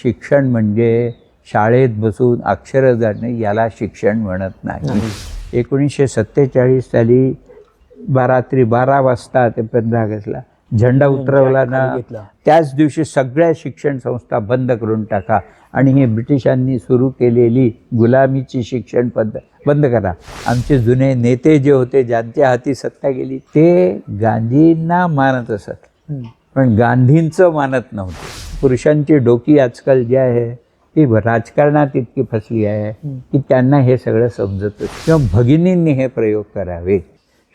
शिक्षण म्हणजे शाळेत बसून अक्षरं जाणणे याला शिक्षण म्हणत नाही. 1947 साली रात्री 12 वाजता ते 15 ऑगस्टला झेंडा उतरवला ना, त्याच दिवशी सगळ्या शिक्षण संस्था बंद करून टाका आणि हे ब्रिटिशांनी सुरू केलेली गुलामीची शिक्षण पद्धत बंद करा. आमचे जुने नेते जे होते, ज्यांच्या हाती सत्ता गेली, ते गांधींना मानत असत, पण गांधींचं मानत नव्हतं. पुरुषांची डोकी आजकाल जी आहे ती राजकारणात इतकी फसली आहे की त्यांना हे सगळं समजतं. किंवा भगिनींनी हे प्रयोग करावे.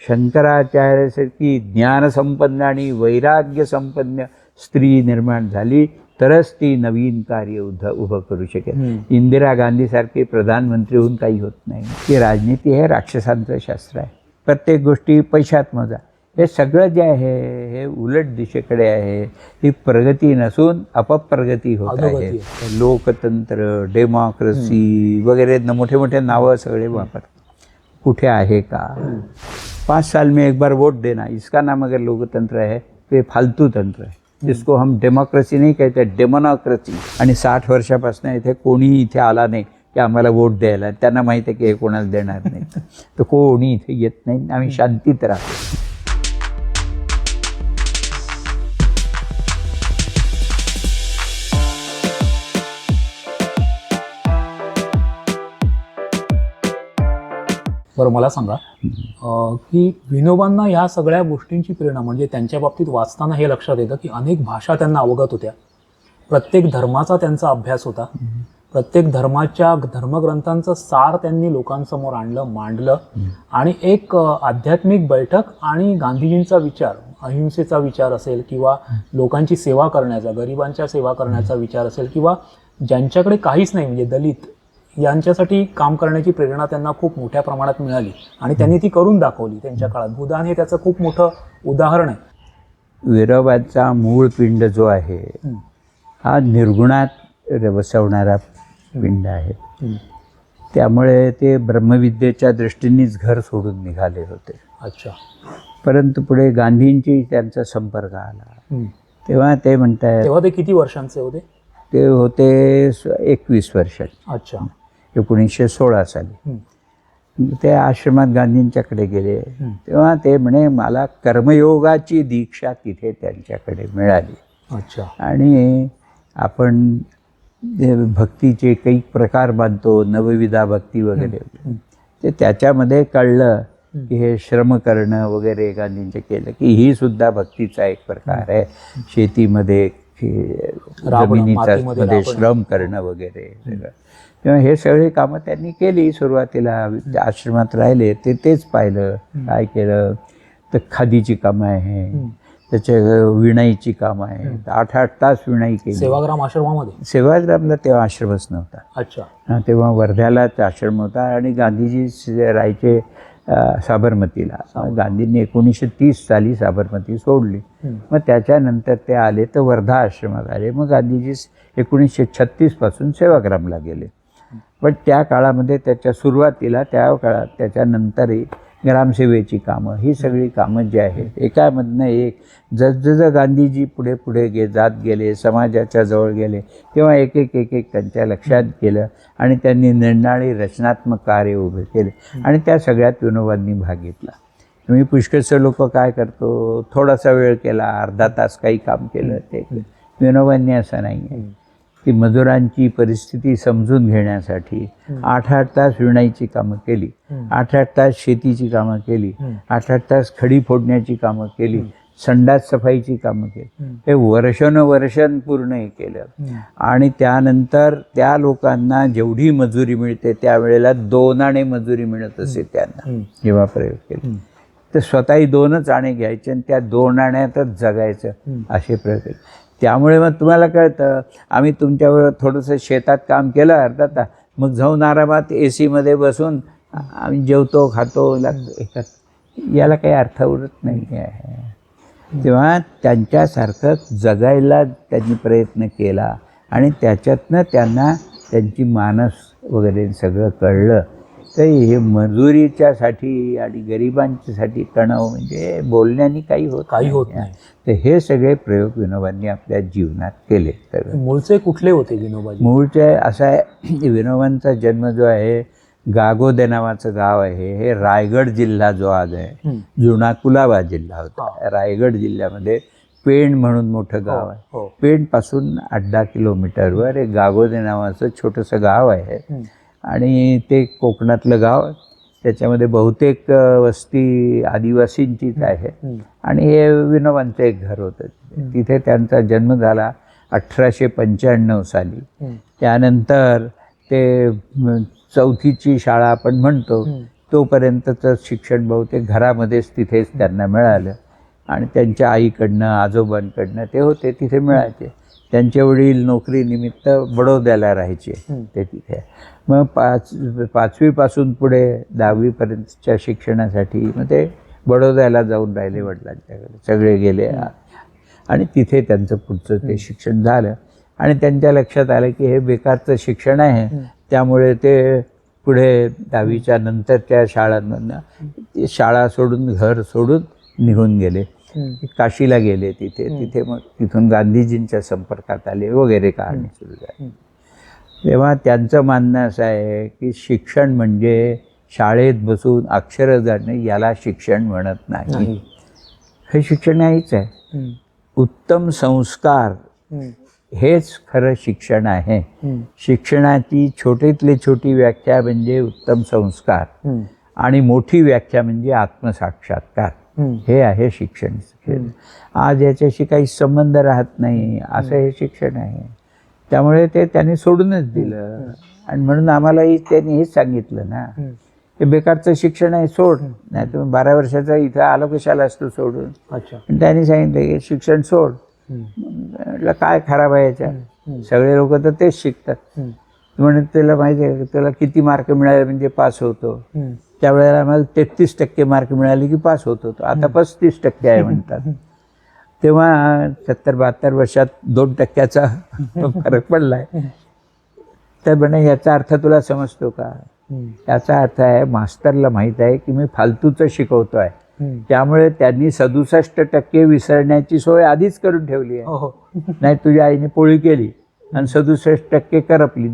शंकराचार्यासारखी ज्ञानसंपन्न आणि वैराग्य संपन्न स्त्री निर्माण झाली तरच ती नवीन कार्य उभं करू शकेल. इंदिरा गांधीसारखे प्रधानमंत्री होऊन काही होत नाही. की राजनीती हे राक्षसांचं शास्त्र आहे. प्रत्येक गोष्टी पैशात मोजा. हे सगळं जे आहे हे उलट दिशेकडे आहे. ही प्रगती नसून अपप्रगती होत आहे. लोकतंत्र, डेमोक्रेसी वगैरे मोठे मोठे नावं सगळे वापरतात. कुठे आहे का? 5 साल में एक बार वोट देना, इसका नाम अगर लोकतंत्र है तो ये फालतू तंत्र है. जिसको हम डेमोक्रेसी नहीं कहते, डेमोनॉक्रेसी. आणि 60 वर्षापासून इथे कोणी इथे आला नाही की आम्हाला वोट द्यायला. त्यांना माहिती आहे की हे कोणाला देणार नाही. तर कोणी इथे येत नाही. आम्ही शांतीत राहतो. बरं, मला सांगा की विनोबांना ह्या सगळ्या गोष्टींची प्रेरणा म्हणजे त्यांच्या बाबतीत वाचताना हे लक्षात येतं की अनेक भाषा त्यांना अवगत होत्या. प्रत्येक धर्माचा त्यांचा अभ्यास होता. प्रत्येक धर्माच्या धर्मग्रंथांचं सार त्यांनी लोकांसमोर आणलं, मांडलं आणि एक आध्यात्मिक बैठक आणि गांधीजींचा विचार, अहिंसेचा विचार असेल किंवा लोकांची सेवा करण्याचा, गरिबांच्या सेवा करण्याचा विचार असेल किंवा ज्यांच्याकडे काहीच नाही म्हणजे दलित यांच्यासाठी काम करण्याची प्रेरणा त्यांना खूप मोठ्या प्रमाणात मिळाली आणि त्यांनी ती करून दाखवली त्यांच्या काळात. भूदान हे त्याचं खूप मोठं उदाहरण आहे. विनोबांचा मूळ पिंड जो आहे हा निर्गुणात वसवणारा पिंड आहे. त्यामुळे ते ब्रह्मविद्येच्या दृष्टीनेच घर सोडून निघाले होते. अच्छा. परंतु पुढे गांधींची त्यांचा संपर्क आला तेव्हा ते म्हणतात. तेव्हा ते किती वर्षांचे होते? ते होते 21 वर्षाचे. अच्छा. 1916 साली ते आश्रमात गांधींच्याकडे गेले. तेव्हा ते म्हणे मला कर्मयोगाची दीक्षा तिथे त्यांच्याकडे मिळाली. अच्छा. आणि आपण भक्तीचे काही प्रकार मानतो, नवविधा भक्ती वगैरे, ते त्याच्यामध्ये कळलं की हे श्रम करणं वगैरे गांधींचे केलं की ही सुद्धा भक्तीचा एक प्रकार आहे. शेतीमध्ये, जमिनीचा मध्ये श्रम करणं वगैरे सगळं. तेव्हा हे सगळे कामं त्यांनी केली. सुरुवातीला आश्रमात राहिले तेच पाहिलं. काय केलं तर खादीची कामं आहे, त्याच्या विणाईची कामं आहे. 8-8 तास विणाई केली. सेवाग्राम आश्रमामध्ये? सेवाग्रामला तेव्हा आश्रमच नव्हता. अच्छा. तेव्हा वर्ध्यालाच आश्रम होता आणि गांधीजी राहायचे साबरमतीला. गांधींनी 1930 साली साबरमती सोडली. मग त्याच्यानंतर ते आले तर वर्धा आश्रमात आले. मग गांधीजी 1936 पासून सेवाग्रामला गेले. पण त्या काळामध्ये त्याच्या सुरुवातीला, त्या काळात त्याच्यानंतरही ग्रामसेवेची कामं, ही सगळी कामं जी आहेत एकामधनं एक, जसजसं गांधीजी पुढे पुढे जात गेले, समाजाच्या जवळ गेले, तेव्हा एक एक त्यांच्या लक्षात गेलं आणि त्यांनी निर्णाळी रचनात्मक कार्य उभे केले आणि त्या सगळ्यात विनोबांनी भाग घेतला. मी पुष्कळसे लोक काय करतो, थोडासा वेळ केला, अर्धा तास काही काम केलं, ते विनोबांनी असं नाही आहे की मजुरांची परिस्थिती समजून घेण्यासाठी 8-8 तास विणाईची कामं केली, 8-8 तास शेतीची कामं केली, 8-8 तास खडी फोडण्याची कामं केली, संडास सफाईची कामं केली. हे वर्षानुवर्षां पूर्ण हे केलं आणि त्यानंतर त्या लोकांना जेवढी मजुरी मिळते त्यावेळेला 2 आणे मजुरी मिळत असे त्यांना. जेव्हा प्रयोग केले तर स्वतःही 2च आणे घ्यायचे आणि त्या 2 आण्यातच जगायचं असे प्रयोग केले. त्यामुळे मग तुम्हाला कळतं, आम्ही तुमच्यावर थोडंसं शेतात काम केलं अर्धा तास, मग जाऊन आरामात AC मध्ये बसून आम्ही जेवतो, खातो, याला काही अर्थ उरत नाही आहे. तेव्हा त्यांच्यासारखं जगायला त्यांनी प्रयत्न केला आणि त्याच्यातनं त्यांना त्यांची मानस वगैरे सगळं कळलं. तर हे मजुरीच्यासाठी आणि गरिबांच्यासाठी तणाव म्हणजे बोलण्याने काही होत नाही. तर हे सगळे प्रयोग विनोबांनी आपल्या जीवनात केले. तर मूळचे कुठले होते विनोबाजी? मूळचे असा आहे, विनोबांचा जन्म जो आहे, गागोदे नावाचं गाव आहे, हे रायगड जिल्हा जो आज आहे, जुना कुलाबा जिल्हा होता. रायगड जिल्ह्यामध्ये पेण म्हणून मोठं गाव आहे. पेणपासून 8-10 किलोमीटरवर एक गागोदे नावाचं छोटंसं गाव आहे आणि ते कोकणातलं गाव. त्याच्यामध्ये बहुतेक वस्ती आदिवासींचीच आहे आणि हे विनोबांचं एक घर होतं. तिथे त्यांचा जन्म झाला 1895 साली. त्यानंतर ते 4थीची शाळा आपण म्हणतो तोपर्यंतचं शिक्षण बहुतेक घरामध्येच तिथेच त्यांना मिळालं आणि त्यांच्या आईकडनं आजोबांकडनं ते होते तिथे मिळायचे. त्यांचे वडील नोकरीनिमित्त बडोद्याला राहायचे ते तिथे. मग 5वीपासून पुढे 10वीपर्यंतच्या शिक्षणासाठी मग ते बडोद्याला जाऊन राहिले वडिलांच्याकडे. सगळे गेले आणि तिथे त्यांचं पुढचं ते शिक्षण झालं आणि त्यांच्या लक्षात आलं की हे बेकारचं शिक्षण आहे. त्यामुळे ते पुढे 10वीच्या नंतरच्या शाळांमधनं शाळा सोडून घर सोडून निघून गेले. काशीला गेले. तिथे मग तिथून गांधीजींच्या संपर्कात आले वगैरे कहाणी सुरू झाली. तेव्हा त्यांचं म्हणणं असं आहे की शिक्षण म्हणजे शाळेत बसून अक्षरं जाणं याला शिक्षण म्हणत नाही. हे शिक्षण नाहीच आहे. उत्तम संस्कार हेच खरं शिक्षण आहे. शिक्षणाची छोटीतली छोटी व्याख्या म्हणजे उत्तम संस्कार आणि मोठी व्याख्या म्हणजे आत्मसाक्षात्कार. हे आहे शिक्षण. आज याच्याशी काही संबंध राहत नाही असं हे शिक्षण आहे. त्यामुळे ते त्यांनी सोडूनच दिलं आणि म्हणून आम्हालाही त्यांनी हेच सांगितलं ना, हे बेकारचं शिक्षण आहे, सोड. नाही तुम्ही 12 वर्षाचा इथं आलो कशाला असतो सोडून. पण त्यांनी सांगितलं की शिक्षण सोड. म्हटलं काय खराब आहे याच्यात, सगळे लोक तर तेच शिकतात. म्हणून त्याला माहिती आहे त्याला किती मार्क मिळाले म्हणजे पास होतो. त्यावेळेला आम्हाला 33% मार्क मिळाले की पास होत होतो. आता 35% आहे म्हणतात. तेव्हा 70-72 वर्षात 2%चा फरक पडलाय. तर म्हणे याचा अर्थ तुला समजतो का? याचा अर्थ आहे मास्तरला माहीत आहे की मी फालतूचं शिकवतो आहे, त्यामुळे त्यांनी 67% विसरण्याची सोय आधीच करून ठेवली आहे. नाही तुझ्या आईने पोळी केली आणि 67% करपली,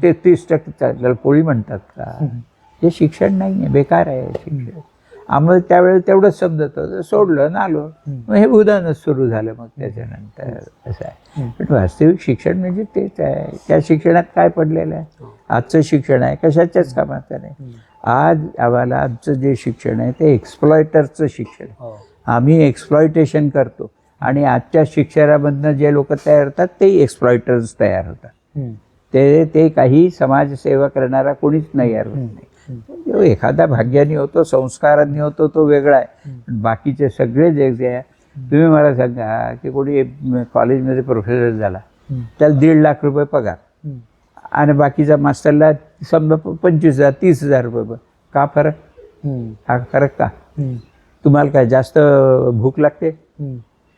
33% पोळी म्हणतात का? हे शिक्षण नाही आहे, बेकार आहे शिक्षण. आम्हाला त्यावेळेला तेवढंच समजत होतं, सोडलं ना आलो. मग हे उदाहरणच सुरू झालं मग त्याच्यानंतर. असं आहे. पण वास्तविक शिक्षण म्हणजे तेच आहे. त्या शिक्षणात काय पडलेलं आहे? आजचं शिक्षण आहे कशाच्याच कामाचं नाही. आज आम्हाला आमचं जे शिक्षण आहे ते एक्सप्लॉयटरचं शिक्षण. आम्ही एक्सप्लॉयटेशन करतो आणि आजच्या शिक्षणामधनं जे लोक तयार होतात ते एक्सप्लॉयटर्स तयार होतात. ते काही समाजसेवा करणारा कोणीच तयार होत नाही. एखादा भाग्याने होतो, संस्कारांनी होतो, तो वेगळा आहे. बाकीचे सगळे जे आहे, तुम्ही मला सांगा की कोणी कॉलेजमध्ये प्रोफेसर झाला त्याला 1.5 लाख रुपये पगार आणि बाकीच्या मास्टरला समजा 25,000-30,000 रुपये. का फरक? हा फरक का? तुम्हाला काय जास्त भूक लागते?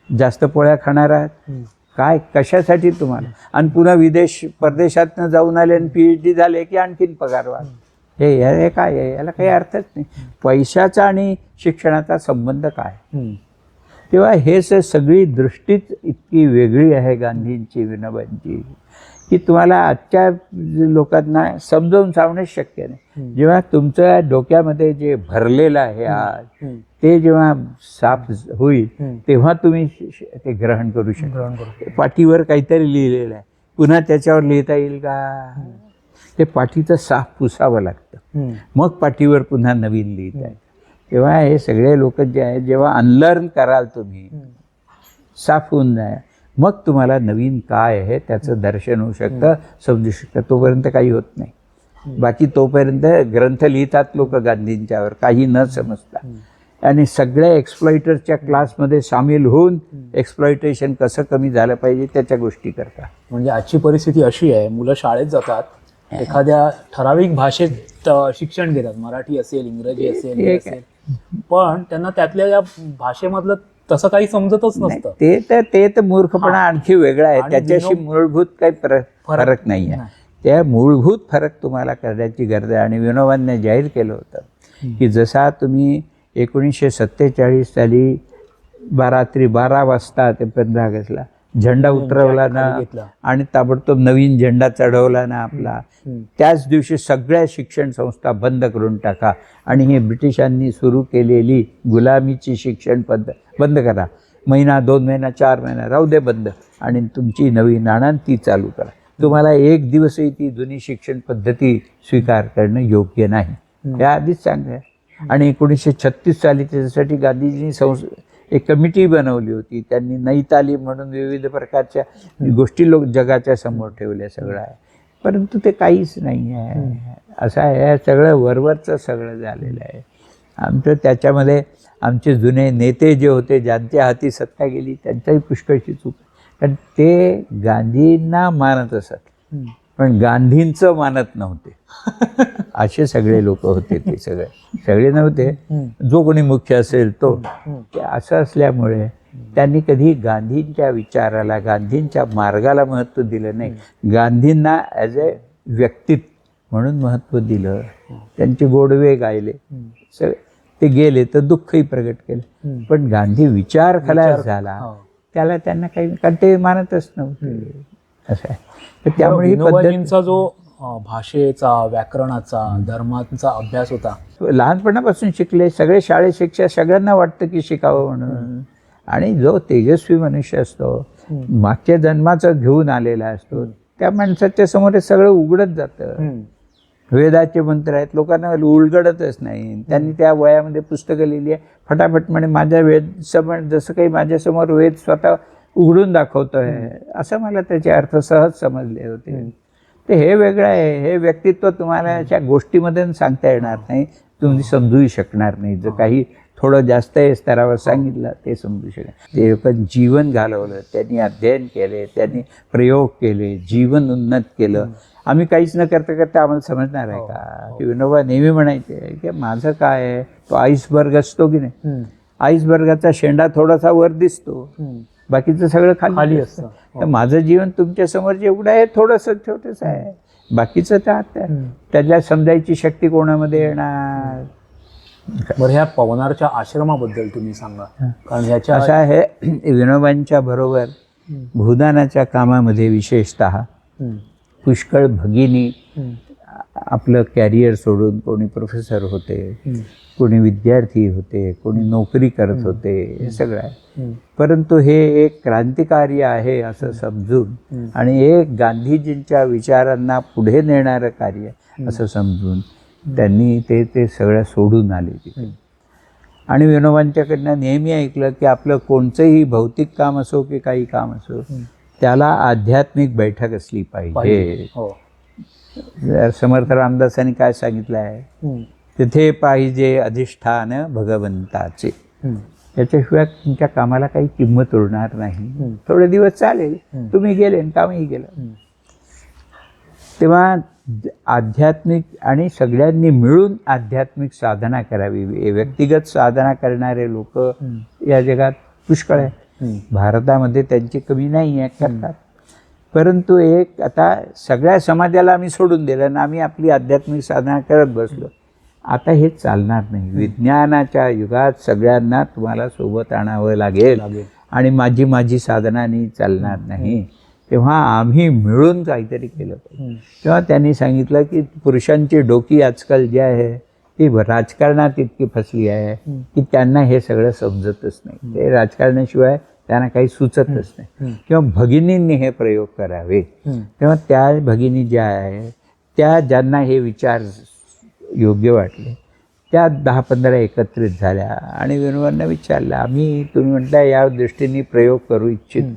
जास्त पोळ्या खाणार आहात काय? कशासाठी तुम्हाला? आणि पुन्हा परदेशातनं जाऊन आले आणि PhD झाले की आणखीन पगार वाढ. हे काय आहे? याला काही अर्थच नाही. पैशाचा आणि शिक्षणाचा संबंध काय? तेव्हा हे सगळी दृष्टीच इतकी वेगळी आहे गांधींची, विनोबांची, की तुम्हाला आजच्या लोकांना समजावून सांगणं शक्य नाही. जेव्हा तुमच्या डोक्यामध्ये जे भरलेलं आहे आज ते जेव्हा साफ होईल तेव्हा तुम्ही ते ग्रहण करू शकता. पाठीवर काहीतरी लिहिलेलं आहे, पुन्हा त्याच्यावर लिहिता येईल का? ते पाठीचं साफ पुसावं लागतं, मग पाठीवर पुन्हा नवीन लिहिता येईल. तेव्हा हे सगळे लोक जे आहेत जेव्हा अनलर्न कराल तुम्ही, साफ होऊन जाय, मग तुम्हाला नवीन काय आहे त्याचं दर्शन होऊ शकतं, समजू शकतं. तोपर्यंत काही होत नाही. बाकी तोपर्यंत ग्रंथ लिहितात लोक गांधींच्यावर काही न समजता आणि सगळ्या एक्सप्लॉयटरच्या क्लासमध्ये सामील होऊन एक्सप्लॉयटेशन कसं कमी झालं पाहिजे त्याच्या गोष्टी करतात. म्हणजे आजची परिस्थिती अशी आहे, मुलं शाळेत जातात, एखाद्या ठराविक भाषेत शिक्षण घेतात, मराठी असेल, इंग्रजी असेल, पण त्यांना त्यातल्या या भाषेमधलं तसं काही समजतच नसतं. ते तर मूर्खपणा आणखी वेगळा आहे. त्याच्याशी मूलभूत काही फरक नाही आहे. त्या मूलभूत फरक तुम्हाला करण्याची गरज आहे. आणि विनोबांनी जाहीर केलं होतं की जसा तुम्ही 1947 साली रात्री 12 वाजता ते 15 ऑगस्टला झेंडा उतरवला ना आणि ताबडतोब नवीन झेंडा चढवला ना आपला, त्याच दिवशी सगळ्या शिक्षण संस्था बंद करून टाका आणि हे ब्रिटिशांनी सुरू केलेली गुलामीची शिक्षण पद्धत बंद करा. महिना, 2 महिना, 4 महिना राहू दे बंद, आणि तुमची नवीन आणा ती चालू करा. तुम्हाला एक दिवसही ती जुनी शिक्षण पद्धती स्वीकार करणं योग्य नाही, हे आधीच सांगा. आणि 1936 साली त्याच्यासाठी गांधीजींनी एक कमिटी बनवली होती. त्यांनी नई तालीम म्हणून विविध प्रकारच्या गोष्टी जगाच्या समोर ठेवल्या सगळ्या आहे, परंतु ते काहीच नाही आहे. असं आहे, सगळं वरवरचं सगळं झालेलं आहे आमचं. त्याच्यामध्ये आमचे जुने नेते जे होते, ज्यांच्या हाती सत्ता गेली, त्यांच्याही पुष्कळशी चूक. कारण ते गांधींना मानत असत पण गांधींचं मानत नव्हते. असे सगळे लोक होते. ते सगळे नव्हते, जो कोणी मुख्य असेल तो. ते असं असल्यामुळे त्यांनी कधी गांधींच्या विचाराला, गांधींच्या मार्गाला महत्त्व दिलं नाही. गांधींना ॲज ए व्यक्तित्व म्हणून महत्त्व दिलं. त्यांचे गोडवे गायले, ते गेले तर दुःखही प्रगट केलं. पण गांधी विचार खलास झाला त्याला त्यांना काही, कारण ते मानतच नव्हते. असं आहे. तर त्यामुळे ही विनोबाजींचा जो भाषेचा, व्याकरणाचा, धर्माचा अभ्यास होता, लहानपणापासून शिकले. सगळे शाळेत शिक्षा, सगळ्यांना वाटतं की शिकावं म्हणून. आणि जो तेजस्वी मनुष्य असतो, मागच्या जन्माचं घेऊन आलेला असतो, त्या माणसाच्या समोर सगळं उघडत जातं. वेदाचे मंत्र आहेत, लोकांना उलगडतच नाही. त्यांनी त्या वयामध्ये पुस्तकं लिहिली आहे, फटाफट म्हणे माझ्या वेद जसं काही माझ्यासमोर वेद स्वतः उघडून दाखवतोय, असं मला त्याचे अर्थ सहज समजले होते. ते हे वेगळं आहे. हे व्यक्तित्व तुम्हाला अशा गोष्टीमध्ये सांगता येणार नाही, तुम्ही समजूही शकणार नाही. जर काही थोडं जास्त स्तरावर सांगितलं ते समजू शकणार. ते लोक जीवन घालवलं, त्यांनी अध्ययन केले, त्यांनी प्रयोग केले, जीवन उन्नत केलं. आम्ही काहीच न करता करता आम्हाला समजणार आहे का? विनोबा नेहमी म्हणायचे की माझं काय आहे, तो आईसबर्ग असतो की नाही, आईसबर्गाचा शेंडा थोडासा वर दिसतो, बाकीचं सगळं खाली असतं. तर माझं जीवन तुमच्या समोर जेवढं आहे थोडंसं छोटंसं आहे, बाकीचं त्याला समजायची शक्ती कोणामध्ये येणार? बरं, ह्या पवनारच्या आश्रमाबद्दल तुम्ही सांगा. कारण ह्याच्या असं आहे, विनोबांच्या बरोबर भूदानाच्या कामामध्ये विशेषतः पुष्कळ भगिनी आपलं कॅरियर सोडून, कोणी प्रोफेसर होते, कोणी विद्यार्थी होते, कोणी नोकरी करत होते, हे सगळं आहे. परंतु हे एक क्रांतिकारी आहे असं समजून आणि एक गांधीजींच्या विचारांना पुढे नेणारं कार्य असं समजून त्यांनी ते सगळं सोडून आले तिथे. आणि विनोबांच्याकडनं नेहमी ऐकलं की आपलं कोणतंही भौतिक काम असो की काही काम असो, त्याला आध्यात्मिक बैठक असली पाहिजे. समर्थ रामदासांनी काय सांगितलं आहे, तिथे पाहिजे अधिष्ठान भगवंताचे. त्याच्याशिवाय तुमच्या कामाला काही किंमत उरणार नाही. थोडे दिवस चालेल, तुम्ही गेले आणि कामही गेलं. तेव्हा आध्यात्मिक आणि सगळ्यांनी मिळून आध्यात्मिक साधना करावी. व्यक्तिगत साधना करणारे लोक या जगात पुष्कळ आहे. भारतामध्ये त्यांची कमी नाही आहे, करतात. परंतु एक आता सगळ्या समाजाला आम्ही सोडून दिलं आणि आम्ही आपली आध्यात्मिक साधना करत बसलो. आता हे चालणार नाही. विज्ञानाच्या युगात सगळ्यांना तुम्हाला सोबत आणावं लागेल आणि माझी साधनाने चालणार नाही. तेव्हा आम्ही मिळून काहीतरी केलं पाहिजे. तेव्हा त्यांनी सांगितलं की पुरुषांची डोकी आजकाल जी आहे ती राजकारणात इतकी फसली आहे की त्यांना हे सगळं समजतच नाही. ते राजकारणाशिवाय त्यांना काही सुचतच नाही. किंवा भगिनींनी हे प्रयोग करावे. तेव्हा त्या भगिनी ज्या आहे त्या ज्यांना हे विचार योग्य वाटले त्या 10-15 एकत्रित झाल्या आणि विनोबांना विचारलं, तुम्ही म्हटलं या दृष्टीने प्रयोग करू इच्छित.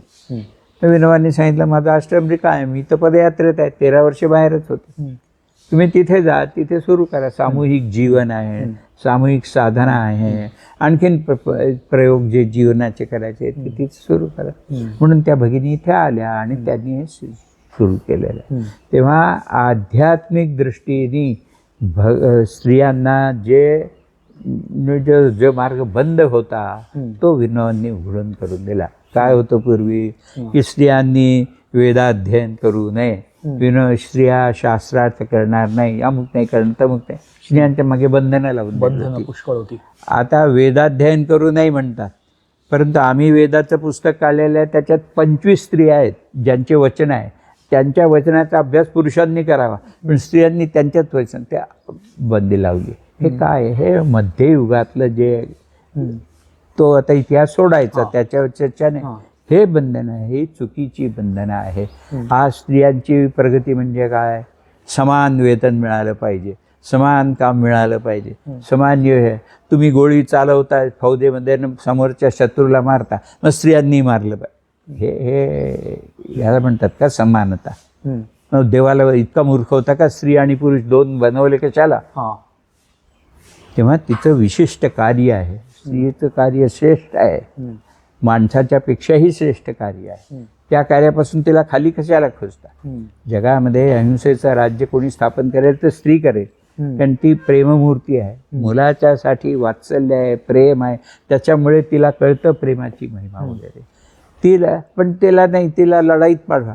तर विनोबांनी सांगितलं, माझा आश्रम रिकामा आहे, मी तर पदयात्रेत आहे, 13 वर्ष बाहेरच होते. तुम्ही तिथे जा, तिथे सुरू करा. सामूहिक जीवन आहे, सामूहिक साधना आहे, आणखीन प्रयोग जे जीवनाचे करायचे आहेत ते तिथे सुरू करा. म्हणून त्या भगिनी इथे आल्या आणि त्यांनी हे सुरू केलेलं आहे. तेव्हा आध्यात्मिक दृष्टीने स्त्रियांना जो मार्ग बंद होता तो विनोबांनी उघडून करून दिला. काय होतं पूर्वी की स्त्रियांनी वेदाध्ययन करू नये स्त्रिया शास्त्रार्थ करणार नाही, अमुक नाही करणार, तमुक नाही. स्त्रियांच्या मागे बंधनं लावून दिली बंधनं होती. पुष्कळ होती. आता वेदाध्ययन करू नाही म्हणतात, परंतु आम्ही वेदाचं पुस्तक काढलेलं आहे, त्याच्यात 25 स्त्रिया आहेत ज्यांचे वचन आहे. त्यांच्या वचनाचा अभ्यास पुरुषांनी करावा, पण स्त्रियांनी त्यांच्याच वचन त्या बंदी लावली. हे काय, हे मध्ययुगातलं जे तो आता इतिहास सोडायचा, त्याच्यावर चर्चा नाही. हे बंधन आहे, ही चुकीची बंधनं आहे. आज स्त्रियांची प्रगती म्हणजे काय, समान वेतन मिळालं पाहिजे, समान काम मिळालं पाहिजे, समान हे. तुम्ही गोळी चालवता फौजेमध्ये, समोरच्या शत्रूला मारता, मग स्त्रियांनी मारलं पाहिजे. हे ह्याला म्हणतात का समानता. मग देवाला इतका मूर्ख होता का स्त्री आणि पुरुष दोन बनवले कशाला. तेव्हा तिचं विशिष्ट कार्य आहे, स्त्रीचं कार्य श्रेष्ठ आहे, माणसाच्या पेक्षाही श्रेष्ठ कार्य आहे. त्या कार्यापासून तिला खाली कशाला खोजता. जगामध्ये अहिंसेचं राज्य कोणी स्थापन करेल तर स्त्री करेल, कारण ती प्रेममूर्ती आहे. मुलाच्यासाठी वात्सल्य आहे, प्रेम आहे, त्याच्यामुळे तिला कळतं प्रेमाची महिमा वगैरे. पण तिला नाही, तिला लढाईत पाठवा.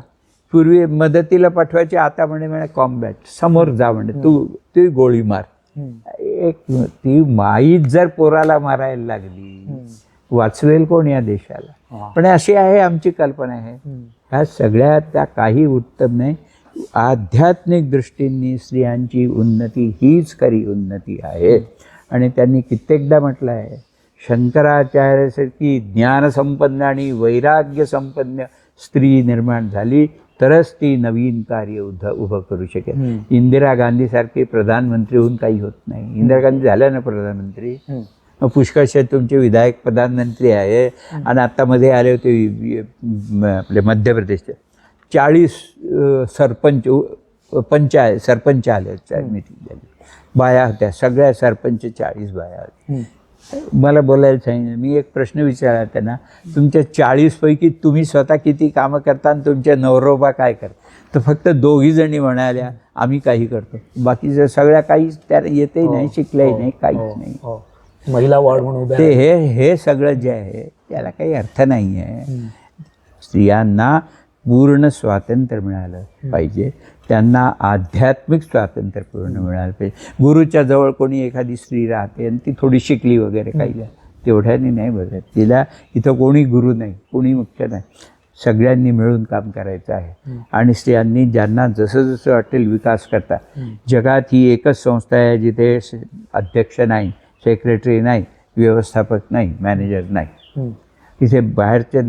पूर्वी मदतीला पाठवायची, आता म्हणे कॉम्बॅट, समोर जा म्हणे, तू गोळी मार. ती माईच जर पोराला मारायला लागली, वाचवेल कोण या देशाला. पण अशी आहे आमची कल्पना आहे. ह्या सगळ्या त्या काही उत्तम नाही. आध्यात्मिक दृष्टींनी स्त्रियांची उन्नती हीच खरी उन्नती आहे. आणि त्यांनी कित्येकदा म्हटलं आहे, शंकराचार्यासारखी ज्ञानसंपन्न आणि वैराग्य संपन्न स्त्री निर्माण झाली तरच ती नवीन कार्य उभं करू शकेल. इंदिरा गांधीसारखे प्रधानमंत्री होऊन काही होत नाही. इंदिरा गांधी झाल्या ना प्रधानमंत्री, मग पुष्कळशे तुमचे विधायक प्रधानमंत्री आहे. आणि आता मध्ये आले होते आपले मध्य प्रदेशचे 40 सरपंच आले, मीटिंग झाली, बाया होत्या, सगळ्या सरपंच 40 बाया होत्या. मला बोलायला सांगितलं. मी एक प्रश्न विचारला त्यांना, तुमच्या 40 पैकी तुम्ही स्वतः किती कामं करता आणि तुमचे नवरोबा काय करतात. तर फक्त 2 जणी म्हणाल्या आम्ही काही करतो, बाकीचं सगळ्या काहीच त्या येतही नाही, शिकल्याही नाही, काहीच नाही. महिला वॉर्ड म्हणून ते हे सगळं जे आहे त्याला काही अर्थ नाही आहे. स्त्रियांना पूर्ण स्वातंत्र्य मिळालं पाहिजे, त्यांना आध्यात्मिक स्वातंत्र्य पूर्ण मिळालं पाहिजे. गुरुच्या जवळ कोणी एखादी स्त्री राहते आणि ती थोडी शिकली वगैरे काही, तेवढ्याने नाही बघत. तिला इथं कोणी गुरु नाही, कोणी मुख्य नाही, सगळ्यांनी मिळून काम करायचं आहे. आणि स्त्रियांनी ज्यांना जसं जसं वाटेल विकास करता. जगात ही एकच संस्था आहे जिथे अध्यक्ष नाही, सेक्रेटरी नाही, व्यवस्थापक नाही, मॅनेजर नाही. तिथे बाहेरच्या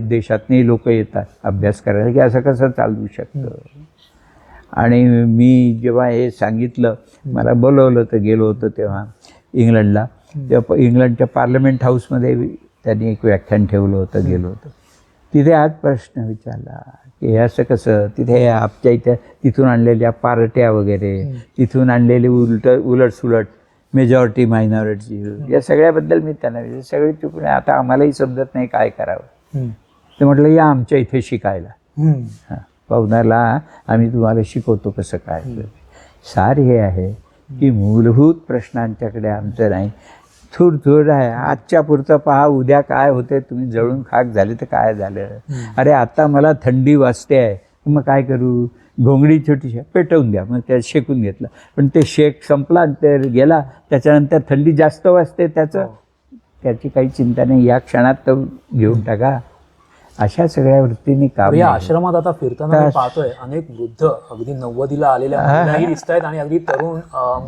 देशातही लोक येतात अभ्यास करायला की असं कसं चालू शकतं. आणि मी जेव्हा हे सांगितलं, मला बोलवलं होतं, गेलो होतो तेव्हा इंग्लंडला. तेव्हा इंग्लंडच्या पार्लमेंट हाऊसमध्ये त्यांनी एक व्याख्यान ठेवलं होतं, गेलो होतो. तिथे आज प्रश्न विचारला की हे असं कसं. तिथे आमच्या इथे तिथून आणलेल्या पार्ट्या वगैरे, तिथून आणलेली उलटसुलट मेजॉरिटी मायनॉरिटी, या सगळ्याबद्दल मी त्यांना सगळे चुकून आता आम्हालाही समजत नाही काय करावं. ते म्हटलं या आमच्या इथे शिकायला. हां, पवनारला आम्ही तुम्हाला शिकवतो कसं काय. सार हे आहे की मूलभूत प्रश्नांच्याकडे आमचं नाही, थोडं आहे. आजच्या पुरतं पहा, उद्या काय होते, तुम्ही जळून खाक झाले तर काय झालं. अरे आता मला थंडी वाजते आहे, मग काय करू, घोंगडी छोटीशी पेटवून द्या. मग त्या शेकून घेतलं, पण ते शेक संपला, ते गेला. त्याच्यानंतर थंडी जास्त वाजते, त्याची काही चिंता नाही, या क्षणात तर घेऊन टाका. अशा सगळ्या वृत्तीने काम. या आश्रमात आता फिरताना मी पाहतोय अनेक वृद्ध, अगदी 90ला आलेल्या महिलाही दिसत आहेत आणि अगदी तरुण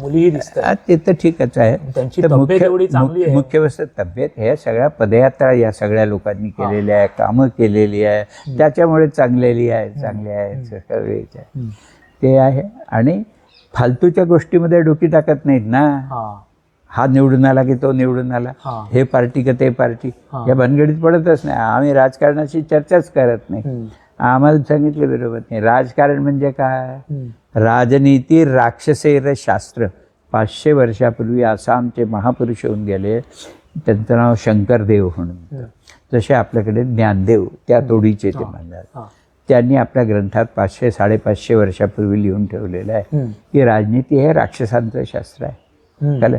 मुलीही दिसत आहेत. ते तर ठीकच आहे, त्यांची तब्येत एवढी चांगली आहे. मुख्य वस्तू तब्येत. हे सगळ्या पदयात्रा या सगळ्या लोकांनी केलेल्या आहे, कामं केलेली आहे, त्याच्यामुळे चांगले आहेत सगळे ते आहे. आणि फालतूच्या गोष्टीमध्ये डोकी टाकत नाहीत ना. हा निवडून आला की तो निवडून आला, हे पार्टी का ते पार्टी, या भानगडीत पडतच नाही. आम्ही राजकारणाची चर्चाच करत नाही. आम्हाला सांगितलं बरोबर नाही. राजकारण म्हणजे काय, राजनीती राक्षसेर शास्त्र. 500 वर्षापूर्वी आसामचे महापुरुष होऊन गेले, त्यांचं नाव शंकरदेव म्हणून. जसे आपल्याकडे ज्ञानदेव त्या तोडीचे ते म्हणतात. त्यांनी आपल्या ग्रंथात 500-550 वर्षापूर्वी लिहून ठेवलेलं आहे की राजनीती हे राक्षसांचं शास्त्र आहे. कळलं.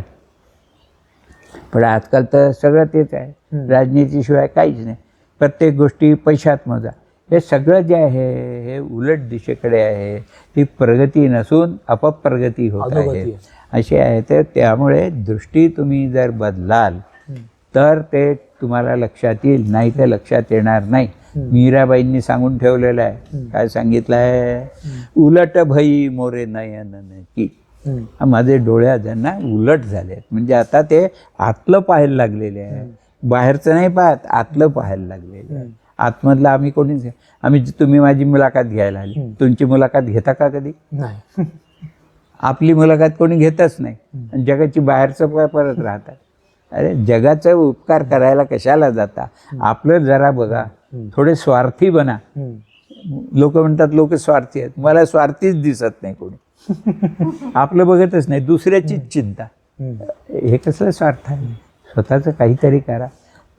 पण आजकाल तर सगळं तेच आहे, राजनीतीशिवाय काहीच नाही. प्रत्येक गोष्टी पैशात मोजा. हे सगळं जे आहे हे उलट दिशेकडे आहे. ही प्रगती नसून अपप्रगती होत अधोगती आहे आहे. अशी आहे. तर त्यामुळे दृष्टी तुम्ही जर बदलाल तर ते तुम्हाला लक्षात येईल, नाही तर लक्षात येणार नाही. मीराबाईंनी सांगून ठेवलेलं आहे. काय सांगितलं आहे? उलट भई मोरे नयन की. माझे डोळ्या ज्यांना उलट झाले, म्हणजे आता ते आतलं पाहायला लागलेले आहे. बाहेरचं नाही पाहत, आतलं पाहायला लागलेलं आहे. आतमधलं आम्ही कोणीच, तुम्ही माझी मुलाखत घ्यायला आली, तुमची मुलाखत घेता का कधी? नाही. आपली मुलाखत कोणी घेतच नाही. आणि जगाची बाहेरचं परत राहतात. अरे जगाचा उपकार करायला कशाला जाता? आपलं जरा बघा, थोडे स्वार्थी बना. लोक म्हणतात लोक स्वार्थी आहेत. मला स्वार्थीच दिसत नाही कोणी. आपलं बघतच नाही, दुसऱ्याचीच चिंता. हे कसलं स्वार्थ आहे? स्वतःचं काहीतरी करा.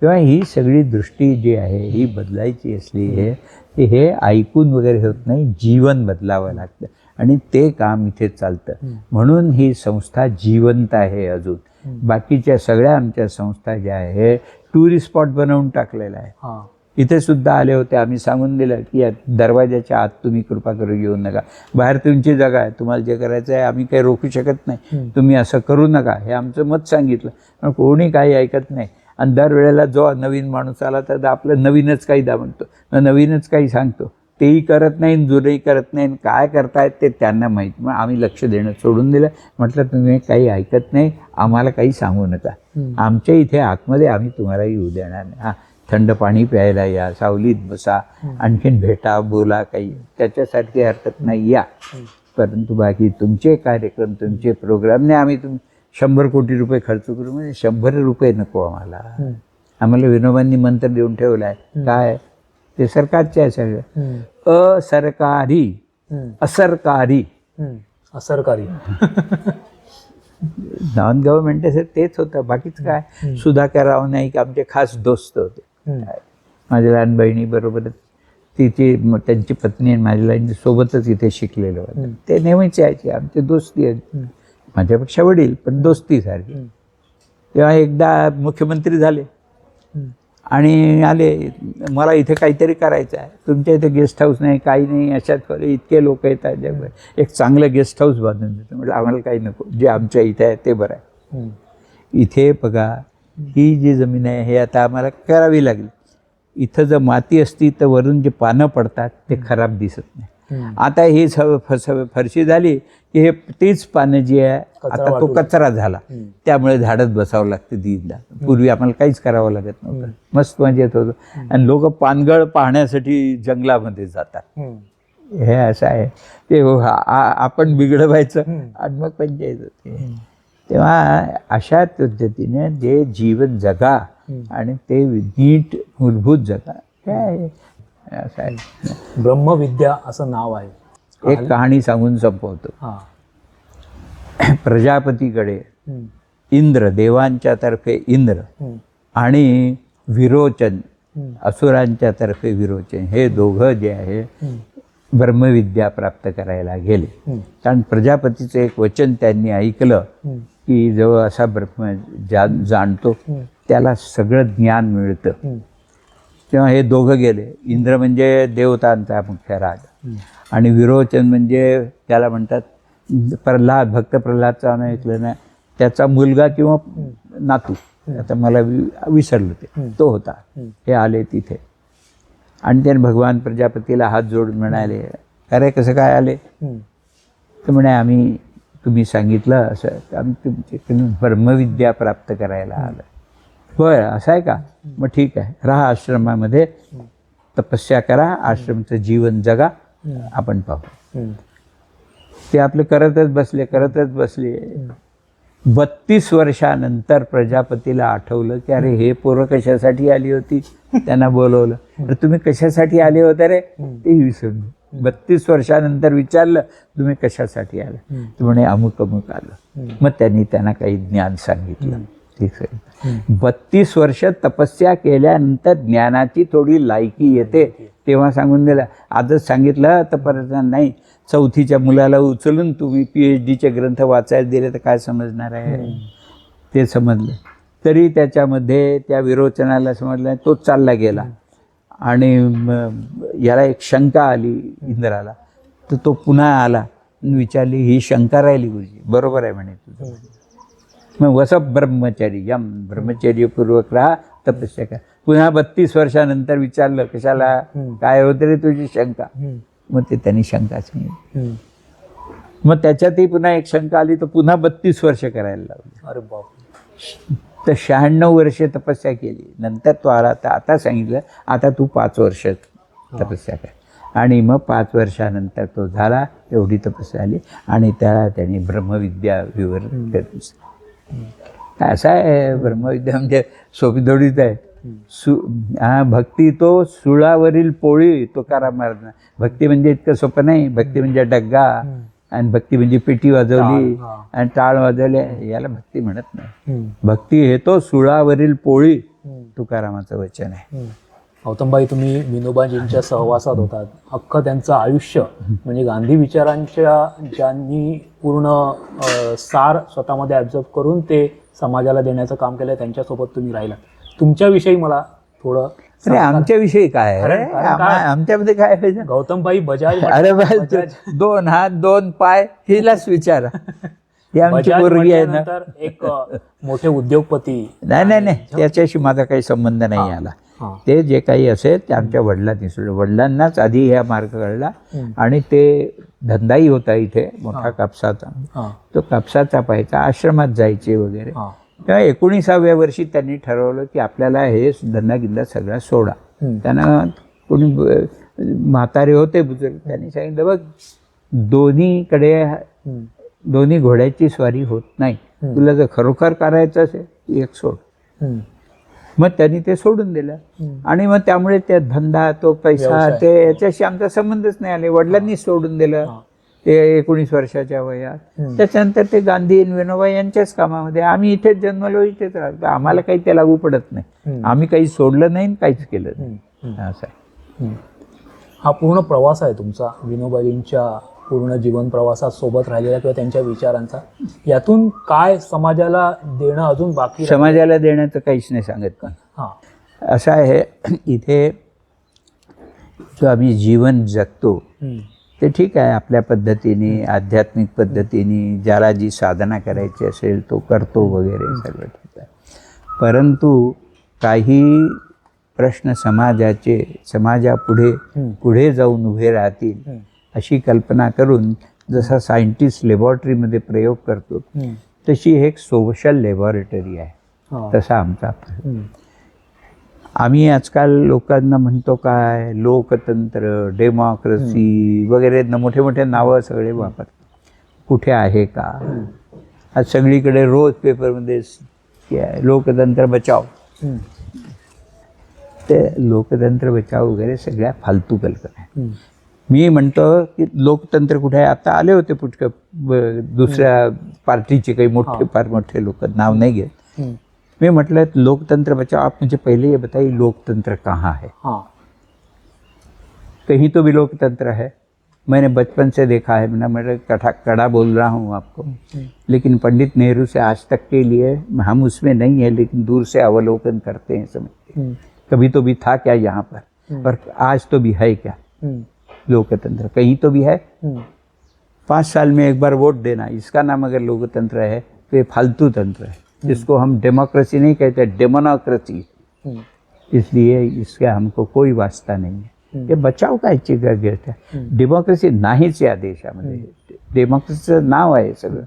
तेव्हा ही सगळी दृष्टी जी आहे ही बदलायची असली हे ऐकून वगैरे होत नाही. जीवन बदलावं लागतं आणि ते काम इथे चालतं. म्हणून ही संस्था जिवंत आहे अजून. बाकीच्या सगळ्या आमच्या संस्था ज्या आहे टुरिस्ट स्पॉट बनवून टाकलेला आहे. इथे सुद्धा आले होते, आम्ही सांगून दिलं की या दरवाजाच्या आत तुम्ही कृपा करू येऊ नका. बाहेर तुमची जागा आहे, तुम्हाला जे करायचं आहे आम्ही काही रोखू शकत नाही. तुम्ही असं करू नका, हे आमचं मत सांगितलं. पण कोणी काही ऐकत नाही. आणि दरवेळेला जो नवीन माणूस आला तर आपलं नवीनच काही म्हणतो, नवीनच काही सांगतो. तेही करत नाही, जुनंही करत नाही. काय करतायत ते त्यांना माहीत. मग आम्ही लक्ष देणं सोडून दिलं. म्हटलं तुम्ही काही ऐकत नाही, आम्हाला काही सांगू नका. आमच्या इथे आतमध्ये आम्ही तुम्हाला येऊ देणार नाही. हां, थंड पाणी प्यायला या, सावलीत बसा, आणखीन भेटा, बोला, काही त्याच्यासाठी हरकत नाही, या. परंतु बाकी तुमचे कार्यक्रम, तुमचे प्रोग्रामने आम्ही 100 कोटी रुपये खर्च करू, म्हणजे 100 रुपये नको आम्हाला. आम्हाला विनोबांनी मंत्र देऊन ठेवला आहे. काय ते? सरकारचे आहे सगळं. असरकारी, असरकारी, असरकारी. नॉन गव्हर्नमेंट तेच होतं. बाकीच काय? सुधाकरराव नाईक आमचे खास दोस्त होते. माझ्या लहान बहिणी बरोबरच त्यांची पत्नी आणि माझ्या लहान सोबतच इथे शिकलेलं होतं. ते नेहमीच यायचे, आमची दोस्ती आहे. माझ्यापेक्षा वडील, पण दोस्ती सारखी. तेव्हा एकदा मुख्यमंत्री झाले आणि आले, मला इथे काहीतरी करायचं आहे, तुमच्या इथे गेस्ट हाऊस नाही, काही नाही, अशात इतके लोक येतात, एक चांगलं गेस्ट हाऊस बांधून देतो. म्हटलं आम्हाला काही नको, जे आमच्या इथे आहे ते बरं आहे. इथे बघा, ही जी जमीन आहे हे आता आम्हाला करावी लागली. इथं जर माती असती तर वरून जे पानं पडतात ते खराब दिसत नाही. आता ही फरशी झाली की हे तीच पानं जी आहे आता तो कचरा झाला. त्यामुळे झाडत बसावं लागतं दीनदा. पूर्वी आम्हाला काहीच करावं लागत नव्हतं, मस्त मजेत होतं. आणि लोक पानगळ पाहण्यासाठी जंगलामध्ये जातात. हे असं आहे ते. आपण बिघडवायचं आणि मग पंचायत होते. तेव्हा अशा पद्धतीने जे जीवन जगा आणि ते नीट मूलभूत जगा, हे आहे. असं आहे. ब्रह्मविद्या असं नाव आहे. एक कहाणी सांगून संपवतो. प्रजापतीकडे इंद्र, देवांच्या तर्फे इंद्र आणि विरोचन, असुरांच्या तर्फे विरोचन, हे दोघं जे आहे ब्रह्मविद्या प्राप्त करायला गेले. कारण प्रजापतीचं एक वचन त्यांनी ऐकलं की जो असा ब्रह्म जाणतो त्याला सगळं ज्ञान मिळतं. तेव्हा हे दोघं गेले. इंद्र म्हणजे देवतांचा मुख्य राज आणि विरोचन म्हणजे त्याला म्हणतात प्रल्हाद, भक्त प्रल्हादचा नाव ऐकलं ना, त्याचा मुलगा किंवा नातू, आता मला विसरलं ते, तो होता. हे आले तिथे आणि त्याने भगवान प्रजापतीला हात जोडून म्हणाले, अरे कसं काय आले? तर म्हणे आम्ही, तुम्ही सांगितलं असं, आम्ही तुमच्याकडून ब्रह्मविद्या प्राप्त करायला आलं. बरं, असं आहे का? मग ठीक आहे, राहा आश्रमामध्ये, तपस्या करा, आश्रमचं जीवन जगा, आपण पाहू. ते आपलं करतच बसले. 32 वर्षानंतर प्रजापतीला आठवलं की अरे हे पोरं कशासाठी आली होती. त्यांना बोलवलं, तर तुम्ही कशासाठी आले होते रे? ते विसरलं. 32 वर्षानंतर विचारलं, तुम्ही कशासाठी आलं? तर म्हणे अमुक अमुक आलं. मग त्यांना काही ज्ञान सांगितलं. ठीक आहे. 32 वर्ष तपस्या केल्यानंतर ज्ञानाची थोडी लायकी येते, तेव्हा सांगून दिलं. आजच सांगितलं तर परत नाही. 4थीच्या मुलाला उचलून तुम्ही PhDचे ग्रंथ वाचायला दिले तर काय समजणार आहे? ते समजलं तरी त्याच्यामध्ये त्या विरोचनाला समजलं, तोच चालला गेला. आणि याला एक शंका आली इंद्राला, तर तो पुन्हा आला आणि विचारली, ही शंका राहिली गुरुजी, बरोबर आहे म्हणे तुझं. मग वस ब्रह्मचारी यम, ब्रह्मचर्यपूर्वक राहा, तपस्या करा. पुन्हा 32 वर्षानंतर विचारलं, कशाला, काय होतं रे तुझी शंका. मग ते त्यांनी शंका सांगितली. मग त्याच्यातही पुन्हा एक शंका आली, तर पुन्हा 32 वर्ष करायला लावली. अरे बाप. तर 96 वर्षे तपस्या केली. नंतर तो आला, तर आता सांगितलं, आता तू 5 वर्ष तपस्या कर. आणि मग 5 वर्षानंतर तो झाला, एवढी तपस्या आली आणि त्याला त्यांनी ब्रह्मविद्या विवरण केली. असं आहे ब्रह्मविद्या, म्हणजे सोपी थोडीच आहे. भक्ती तो सुळावरील पोळी, तुकाराम महाराज. भक्ती म्हणजे इतकं सोपं नाही. भक्ती म्हणजे डग्गा, आणि भक्ती म्हणजे पेटी वाजवली आणि टाळ वाजवले, याला भक्ती म्हणत नाही. भक्ती हे तो सुळावरील पोळी, तुकारामाचं वचन आहे. गौतमभाई, तुम्ही विनोबाजींच्या सहवासात होतात. अख्खं त्यांचं आयुष्य म्हणजे गांधी विचारांच्या ज्यांनी पूर्ण सार स्वतःमध्ये ॲब्झॉर्ब करून ते समाजाला देण्याचं काम केलं, त्यांच्यासोबत तुम्ही राहिलात. तुमच्याविषयी मला थोडं. अरे आमच्याविषयी काय आहे, आमच्यामध्ये काय आहे? गौतमभाई बजाज, अरे बाय, 2 हात 2 पाय, हिलाच विचारा. ही आमची पोरगी आहे ना. एक मोठे उद्योगपती. नाही, त्याच्याशी माझा काही संबंध नाही आला. ते जे काही असेल ते आमच्या वडिलांनी सोडलं. वडिलांनाच आधी ह्या मार्ग कळला, आणि ते धंदाही होता इथे मोठा कापसाचा. तो कापसाचा पाहायचा, आश्रमात जायचे वगैरे. तेव्हा 19व्या वर्षी त्यांनी ठरवलं की आपल्याला हे धंदा गिंदा सगळा सोडा. त्यांना कोणी म्हातारे होते बुजुर्ग, त्यांनी सांगितलं, बघ, दोन्ही घोड्याची स्वारी होत नाही. तुला जर खरोखर करायचं असेल एक सोड. मग त्यांनी ते सोडून दिलं. आणि मग त्यामुळे ते धंदा, तो पैसा, ते याच्याशी आमचा संबंधच नाही आले. वडिलांनी सोडून दिलं ते 19 वर्षाच्या वयात. त्याच्यानंतर ते गांधी आणि विनोबा यांच्याच कामामध्ये. आम्ही इथेच जन्मलो, इथेच राहतो. आम्हाला काही ते लागू पडत नाही. आम्ही काही सोडलं नाही, काहीच केलं नाही. असं आहे. हा पूर्ण प्रवास आहे तुमचा, विनोबाजींच्या पूर्ण जीवन प्रवासात सोबत राहिलेला किंवा त्यांच्या विचारांचा. यातून काय समाजाला देणं अजून बाकी? समाजाला देण्याचं काहीच नाही सांगत का. असं आहे, इथे जो आम्ही जीवन जगतो ते ठीक आहे, आपल्या पद्धतीने, आध्यात्मिक पद्धतीने, ज्याला जी साधना करायची असेल तो करतो वगैरे, सगळं ठीक आहे. परंतु काही प्रश्न समाजापुढे जाऊन उभे राहतील अशी कल्पना करून, जसा सायंटिस्ट लॅबॉरेटरीमध्ये प्रयोग करतो तशी एक सोशल लॅबॉरेटरी आहे, तसा आमचा. आम्ही आजकाल लोकांना म्हणतो काय, लोकतंत्र, डेमोक्रेसी वगैरे मोठे मोठे नावं सगळे वापरतात. कुठे आहे का? आज सगळीकडे रोज पेपरमध्ये लोकतंत्र बचाव. ते लोकतंत्र बचाव वगैरे सगळ्या फालतू कल्पना आहे. मी म्हणतो की लोकतंत्र कुठे आहे. आता आले होते पुष्कळ दुसऱ्या पार्टीचे काही फार मोठे लोक, नाव नाही घेत. मैं मतलब लोकतंत्र बचाओ, आप मुझे पहले ये बताइए लोकतंत्र कहाँ है? कहीं तो भी लोकतंत्र है, मैंने बचपन से देखा है. मैं कड़ा बोल रहा हूँ आपको, लेकिन पंडित नेहरू से आज तक के लिए हम उसमें नहीं है, लेकिन दूर से अवलोकन करते हैं, समझते कभी तो भी था क्या यहाँ पर, और आज तो भी है क्या लोकतंत्र? कहीं तो भी है. 5 साल में एक बार वोट देना, इसका नाम अगर लोकतंत्र है तो ये फालतू तंत्र है. इसको हम डेमोक्रेसी नहीं कहते, डेमोनोक्रेसी. इसलिए इसका हमको कोई वास्ता नहीं है. हे बचाव कायची गरज आहे. डेमोक्रेसी नाहीच या देशामध्ये. डेमोक्रेसीचं नाव आहे सगळं.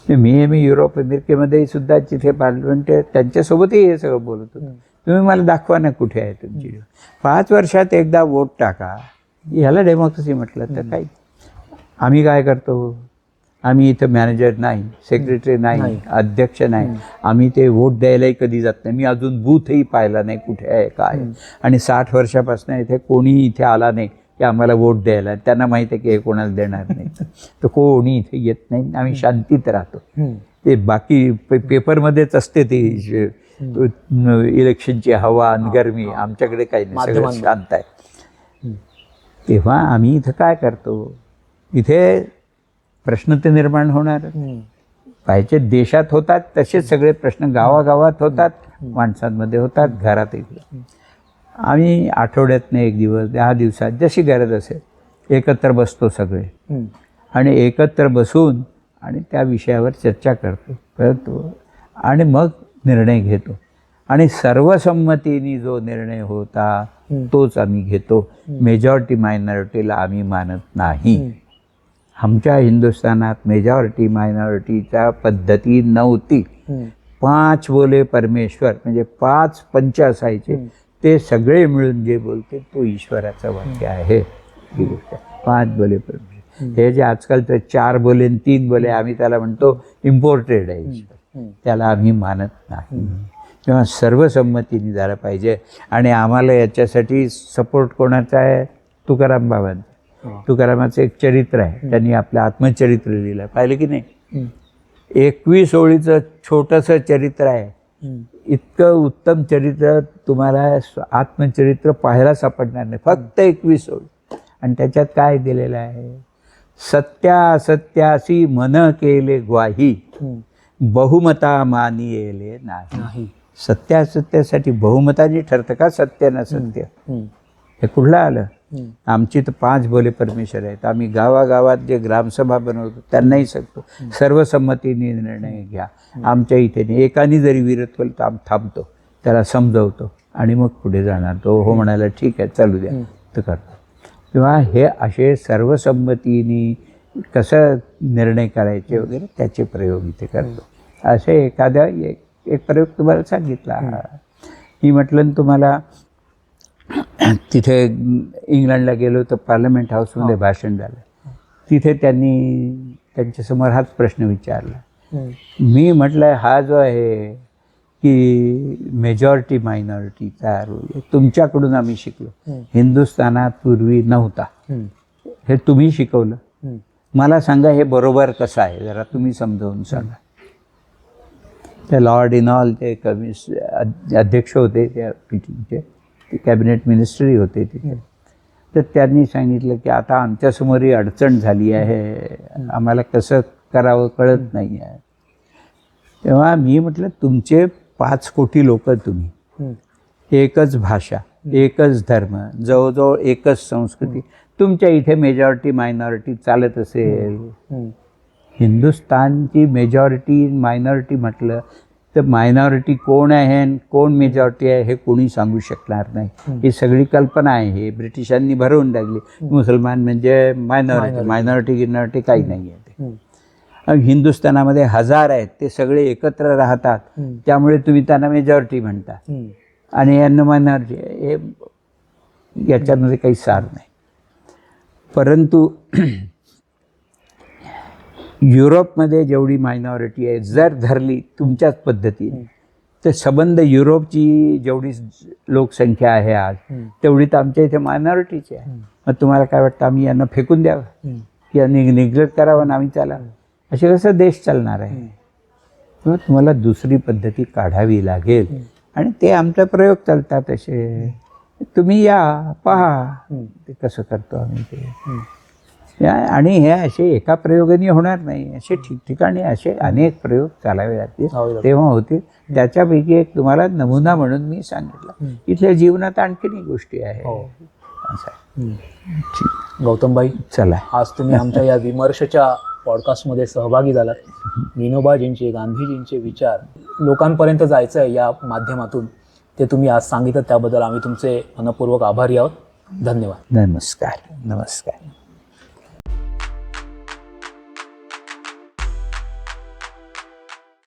मी युरोप अमेरिकेमध्ये सुद्धा जिथे पार्लमेंट आहे त्यांच्यासोबतही हे सगळं बोलत होतो. तुम्ही मला दाखवा ना कुठे आहे तुमची. 5 वर्षात एकदा वोट टाका, ह्याला डेमोक्रेसी म्हटलं तर काही. आम्ही काय करतो, आम्ही इथं मॅनेजर नाही, सेक्रेटरी नाही, अध्यक्ष नाही. आम्ही ते वोट द्यायलाही कधी जात नाही. मी अजून बूथही पाहिला नाही कुठे आहे काय. आणि 60 वर्षापासून इथे कोणीही इथे आला नाही की आम्हाला वोट द्यायला. त्यांना माहीत आहे की हे कोणाला देणार नाही, तर कोणी इथे येत नाही. आम्ही शांतीत राहतो. ते बाकी पेपरमध्येच असते ती इलेक्शनची हवा आणि गरमी. आमच्याकडे काही नाही, सगळं शांत आहे. तेव्हा आम्ही इथं काय करतो, इथे प्रश्न ते निर्माण होणार पाहिजे. देशात होतात तसेच सगळे प्रश्न गावागावात होतात, माणसांमध्ये होतात, घरात. आम्ही आठवड्यातनं एक दिवस 10 दिवसात जशी गरज असेल एकत्र बसतो सगळे आणि एकत्र बसून आणि त्या विषयावर चर्चा करतो आणि मग निर्णय घेतो आणि सर्वसंमतीने जो निर्णय होता तोच आम्ही घेतो. मेजॉरिटी मायनॉरिटीला आम्ही मानत नाही. आमच्या हिंदुस्थानात मेजॉरिटी मायनॉरिटीच्या पद्धती नव्हती. 5 बोले परमेश्वर म्हणजे 5 पंच असायचे, ते सगळे मिळून जे बोलते तो ईश्वराचं वाक्य आहे. ही गोष्ट 5 बोले परमेश्वर. हे जे आजकालचं 4 बोले आणि 3 बोले आम्ही त्याला म्हणतो इम्पोर्टेड आहे ईश्वर, त्याला आम्ही मानत नाही. तेव्हा सर्वसंमतीने झालं पाहिजे. आणि आम्हाला याच्यासाठी सपोर्ट कोणाचा आहे? तुकाराम बाबांचा. तुकारामाचं एक चरित्र आहे, त्यांनी आपलं आत्मचरित्र लिहिलं, पाहिलं की नाही? 21 ओळीचं छोटंसं चरित्र आहे. इतकं उत्तम चरित्र तुम्हाला आत्मचरित्र पाहायला सापडणार नाही, फक्त 21 ओळी. आणि त्याच्यात काय दिलेलं आहे? सत्यासत्यासी मन केले ग्वाही, बहुमता मानियेले नाही. सत्यासत्यासाठी बहुमताने ठरतं का सत्य ना सत्य? हे कुठलं आलं? आमची तर 5 बोले परमेश्वर आहेत. आम्ही गावागावात जे ग्रामसभा बनवतो त्यांनाही सांगतो सर्वसंमतीने निर्णय घ्या. आमच्या इथे नाही, एकाने जरी विरोध केला तर आम्ही थांबतो, त्याला समजवतो आणि मग पुढे जाणार. तो हो म्हणाला ठीक आहे चालू द्या तर करतो. तेव्हा हे असे सर्वसंमतीने कसं निर्णय करायचे वगैरे त्याचे प्रयोग इथे करतो. असे एखाद्या एक प्रयोग तुम्हाला सांगितला. मी म्हटलं तुम्हाला तिथे इंग्लंडला गेलो तर पार्लमेंट हाऊसमध्ये भाषण झालं. तिथे त्यांनी त्यांच्यासमोर हाच प्रश्न विचारला. मी म्हटलं हा जो आहे की मेजॉरिटी मायनॉरिटीचा रोल तुमच्याकडून आम्ही शिकलो, हिंदुस्थानात पूर्वी नव्हता, हे तुम्ही शिकवलं. मला सांगा हे बरोबर कसं आहे, जरा तुम्ही समजावून सांगा. त्या लॉर्ड इनॉल ते अध्यक्ष होते त्या मीटिंगचे, ते कॅबिनेट मिनिस्ट्री होते तिथे. तर त्यांनी सांगितलं की आता आमच्यासमोर ही अडचण झाली आहे, आम्हाला कसं करावं कळत नाही आहे. तेव्हा मी म्हटलं तुमचे 5 कोटी लोक, तुम्ही एकच भाषा, एकच धर्म, जवळजवळ एकच संस्कृती, तुमच्या इथे मेजॉरिटी मायनॉरिटी चालत असेल. हिंदुस्थानची मेजॉरिटी मायनॉरिटी म्हटलं तर मायनॉरिटी कोण आहे आणि कोण मेजॉरिटी आहे हे कोणी सांगू शकणार नाही. ही सगळी कल्पना आहे, हे ब्रिटिशांनी भरवून टाकली. मुसलमान म्हणजे मायनॉरिटी, मायनॉरिटी गिनॉरिटी काही नाही आहे. हिंदुस्थानामध्ये 1000 आहेत, ते सगळे एकत्र राहतात, त्यामुळे तुम्ही त्यांना मेजॉरिटी म्हणता आणि यांना मायनॉरिटी. हे याच्यामध्ये काही सार नाही. परंतु युरोपमध्ये जेवढी मायनॉरिटी आहे जर धरली तुमच्याच पद्धतीने तर संबंध युरोपची जेवढी लोकसंख्या आहे आज तेवढी तर आमच्या इथे मायनॉरिटीची आहे. मग तुम्हाला काय वाटतं आम्ही यांना फेकून द्यावं किंवा निग्लेक्ट करावं आम्ही त्याला? असे कसं देश चालणार आहे? किंवा तुम्हाला दुसरी पद्धती काढावी लागेल आणि ते आमचा प्रयोग चालतात असे. तुम्ही या पहा ते कसं करतो आम्ही ते. आणि हे असे एका प्रयोगाने होणार नाही, असे ठिकठिकाणी असे अनेक प्रयोग चालावे लागतील, तेव्हा होतील. त्याच्यापैकी एक तुम्हाला नमुना म्हणून मी सांगितलं. इथल्या जीवनात आणखीनही गोष्टी आहे. गौतमभाई, चला, आज तुम्ही आमच्या या विमर्शच्या पॉडकास्टमध्ये सहभागी झालात. विनोबाजींचे, गांधीजींचे विचार लोकांपर्यंत जायचं आहे या माध्यमातून, ते तुम्ही आज सांगितलं त्याबद्दल आम्ही तुमचे मनपूर्वक आभारी आहोत. धन्यवाद. नमस्कार. नमस्कार.